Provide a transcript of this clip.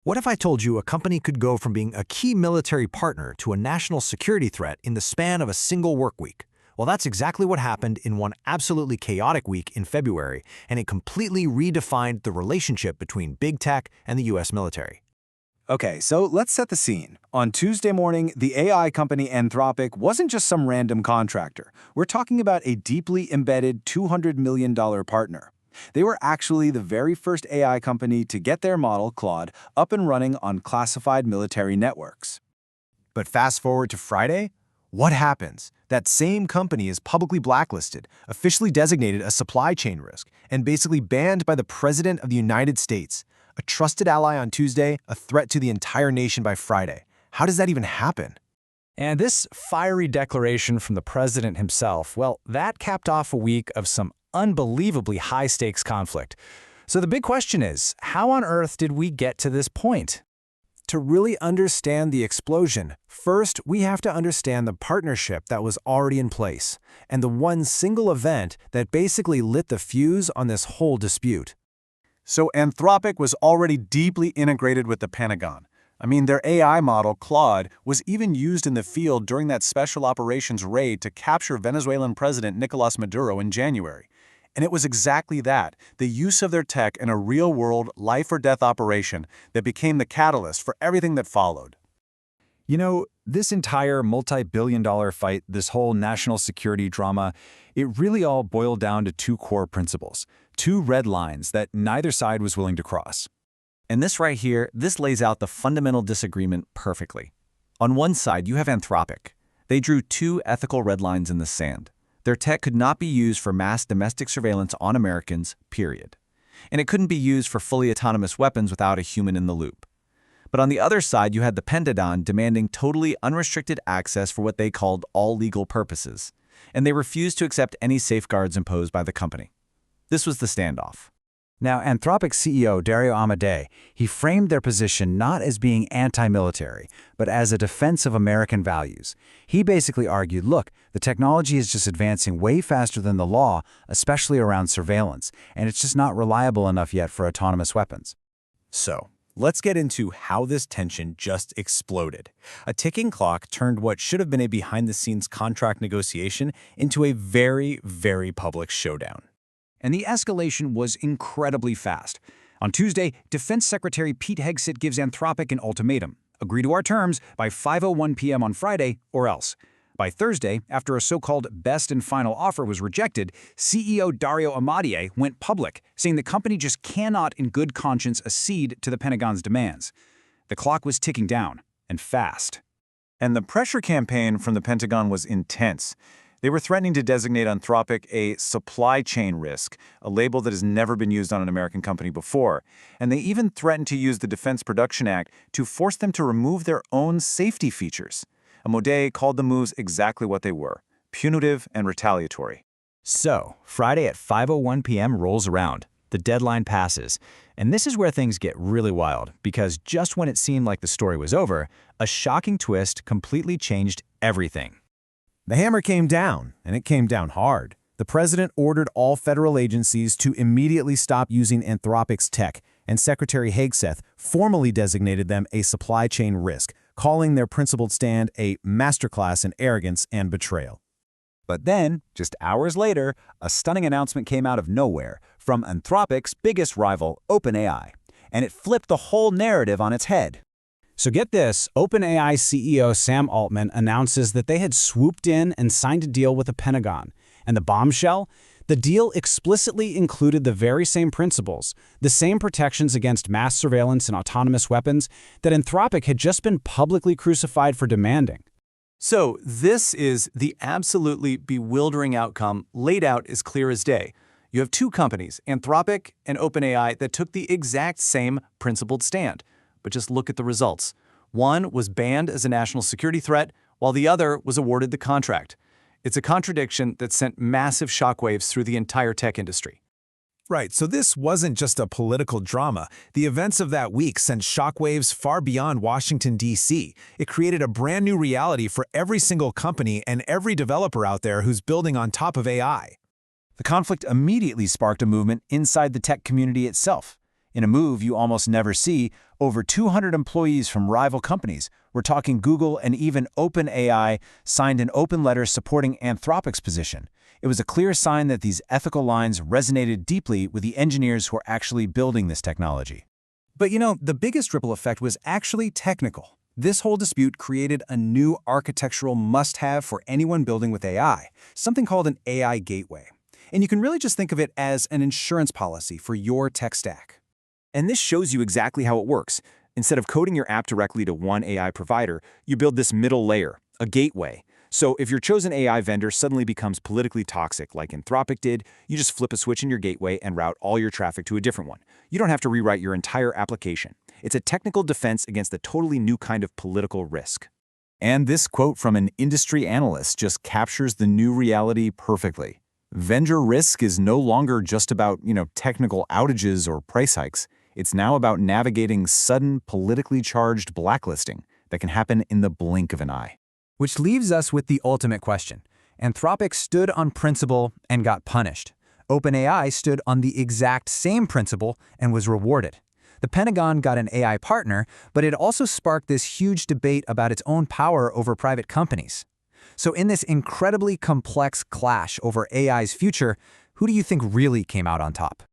What if I told you a company could go from being a key military partner to a national security threat in the span of a single work week? Well, that's exactly what happened in one absolutely chaotic week in February, and it completely redefined the relationship between big tech and the US military. Okay, so let's set the scene. On Tuesday morning, the AI company Anthropic wasn't just some random contractor. We're talking about a deeply embedded $200 million partner. They were actually the very first AI company to get their model, Claude, up and running on classified military networks. But fast forward to Friday, what happens? That same company is publicly blacklisted, officially designated a supply chain risk, and basically banned by the President of the United States. A trusted ally on Tuesday, a threat to the entire nation by Friday. How does that even happen? And this fiery declaration from the president himself, well, that capped off a week of some unbelievably high-stakes conflict. So the big question is, how on earth did we get to this point? To really understand the explosion, first we have to understand the partnership that was already in place, and the one single event that basically lit the fuse on this whole dispute. So Anthropic was already deeply integrated with the Pentagon. I mean, their AI model, Claude, was even used in the field during that special operations raid to capture Venezuelan President Nicolas Maduro in January. And it was exactly that, the use of their tech in a real-world, life-or-death operation that became the catalyst for everything that followed. You know, this entire multi-billion-dollar fight, this whole national security drama, it really all boiled down to two core principles, two red lines that neither side was willing to cross. And this right here, this lays out the fundamental disagreement perfectly. On one side, you have Anthropic. They drew two ethical red lines in the sand. Their tech could not be used for mass domestic surveillance on Americans, period. And it couldn't be used for fully autonomous weapons without a human in the loop. But on the other side, you had the Pentagon demanding totally unrestricted access for what they called all legal purposes. And they refused to accept any safeguards imposed by the company. This was the standoff. Now, Anthropic's CEO, Dario Amodei, he framed their position not as being anti-military, but as a defense of American values. He basically argued, look, the technology is just advancing way faster than the law, especially around surveillance, and it's just not reliable enough yet for autonomous weapons. So, let's get into how this tension just exploded. A ticking clock turned what should have been a behind-the-scenes contract negotiation into a very, very public showdown. And the escalation was incredibly fast. On Tuesday, Defense Secretary Pete Hegseth gives Anthropic an ultimatum. Agree to our terms by 5:01 p.m. on Friday, or else. By Thursday, after a so-called best and final offer was rejected, CEO Dario Amodei went public, saying the company just cannot in good conscience accede to the Pentagon's demands. The clock was ticking down, and fast. And the pressure campaign from the Pentagon was intense. They were threatening to designate Anthropic a supply chain risk, a label that has never been used on an American company before. And they even threatened to use the Defense Production Act to force them to remove their own safety features. Amodei called the moves exactly what they were, punitive and retaliatory. So, Friday at 5:01 p.m. rolls around. The deadline passes. And this is where things get really wild, because just when it seemed like the story was over, a shocking twist completely changed everything. The hammer came down, and it came down hard. The president ordered all federal agencies to immediately stop using Anthropic's tech, and Secretary Hegseth formally designated them a supply chain risk, calling their principled stand a masterclass in arrogance and betrayal. But then, just hours later, a stunning announcement came out of nowhere from Anthropic's biggest rival, OpenAI, and it flipped the whole narrative on its head. So get this, OpenAI CEO Sam Altman announces that they had swooped in and signed a deal with the Pentagon. And the bombshell? The deal explicitly included the very same principles, the same protections against mass surveillance and autonomous weapons that Anthropic had just been publicly crucified for demanding. So this is the absolutely bewildering outcome laid out as clear as day. You have two companies, Anthropic and OpenAI, that took the exact same principled stand. But just look at the results. One was banned as a national security threat, while the other was awarded the contract. It's a contradiction that sent massive shockwaves through the entire tech industry. Right, so this wasn't just a political drama. The events of that week sent shockwaves far beyond Washington, D.C. It created a brand new reality for every single company and every developer out there who's building on top of AI. The conflict immediately sparked a movement inside the tech community itself. In a move you almost never see, Over 200 employees from rival companies, we're talking Google and even OpenAI, signed an open letter supporting Anthropic's position. It was a clear sign that these ethical lines resonated deeply with the engineers who are actually building this technology. But the biggest ripple effect was actually technical. This whole dispute created a new architectural must-have for anyone building with AI, something called an AI gateway. And you can really just think of it as an insurance policy for your tech stack. And this shows you exactly how it works. Instead of coding your app directly to one AI provider, you build this middle layer, a gateway. So if your chosen AI vendor suddenly becomes politically toxic like Anthropic did, you just flip a switch in your gateway and route all your traffic to a different one. You don't have to rewrite your entire application. It's a technical defense against a totally new kind of political risk. And this quote from an industry analyst just captures the new reality perfectly. Vendor risk is no longer just about, technical outages or price hikes. It's now about navigating sudden, politically charged blacklisting that can happen in the blink of an eye. Which leaves us with the ultimate question. Anthropic stood on principle and got punished. OpenAI stood on the exact same principle and was rewarded. The Pentagon got an AI partner, but it also sparked this huge debate about its own power over private companies. So in this incredibly complex clash over AI's future, who do you think really came out on top?